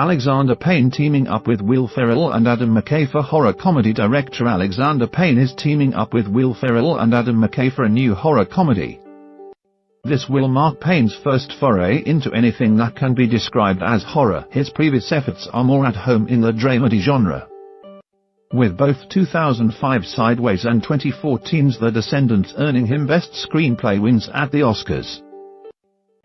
Alexander Payne teaming up with Will Ferrell and Adam McKay for horror comedy. Director Alexander Payne is teaming up with Will Ferrell and Adam McKay for a new horror comedy. This will mark Payne's first foray into anything that can be described as horror. His previous efforts are more at home in the dramedy genre, with both 2005's Sideways and 2014's The Descendants earning him Best Screenplay wins at the Oscars.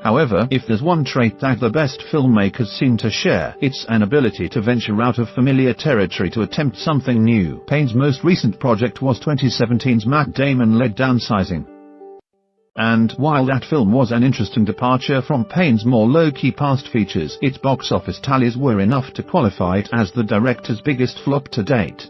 However, if there's one trait that the best filmmakers seem to share, it's an ability to venture out of familiar territory to attempt something new. Payne's most recent project was 2017's Matt Damon-led Downsizing. And while that film was an interesting departure from Payne's more low-key past features, its box office tallies were enough to qualify it as the director's biggest flop to date.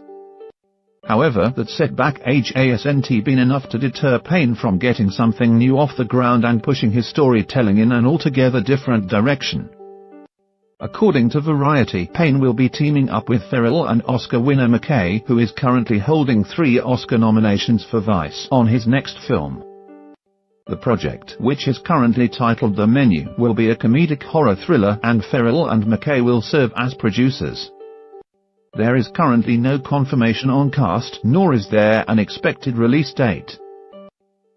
However, that setback hasn't been enough to deter Payne from getting something new off the ground and pushing his storytelling in an altogether different direction. According to Variety, Payne will be teaming up with Ferrell and Oscar winner McKay, who is currently holding 3 Oscar nominations for Vice, on his next film. The project, which is currently titled The Menu, will be a comedic horror thriller, and Ferrell and McKay will serve as producers. There is currently no confirmation on cast, nor is there an expected release date.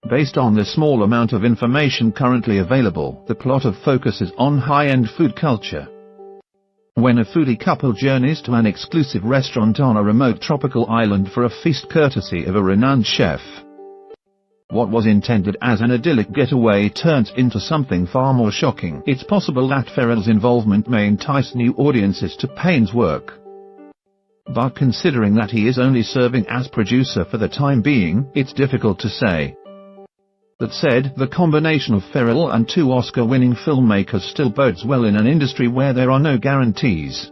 Based on the small amount of information currently available, the plot focuses on high-end food culture. When a foodie couple journeys to an exclusive restaurant on a remote tropical island for a feast courtesy of a renowned chef, what was intended as an idyllic getaway turns into something far more shocking. It's possible that Ferrell's involvement may entice new audiences to Payne's work, but considering that he is only serving as producer for the time being, it's difficult to say. That said, the combination of Ferrell and 2 Oscar-winning filmmakers still bodes well in an industry where there are no guarantees.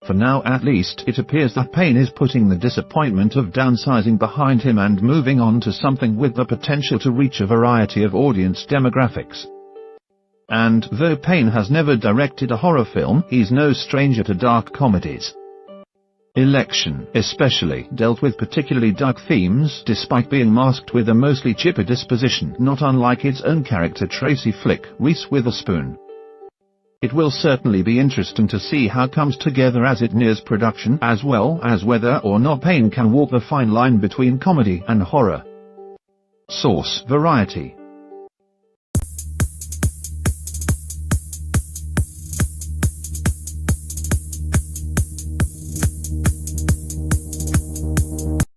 For now at least, it appears that Payne is putting the disappointment of Downsizing behind him and moving on to something with the potential to reach a variety of audience demographics. And though Payne has never directed a horror film, he's no stranger to dark comedies. Election, especially, dealt with particularly dark themes despite being masked with a mostly chipper disposition, not unlike its own character Tracy flick, Reese Witherspoon. It will certainly be interesting to see how it comes together as it nears production, as well as whether or not Payne can walk the fine line between comedy and horror. Source: Variety.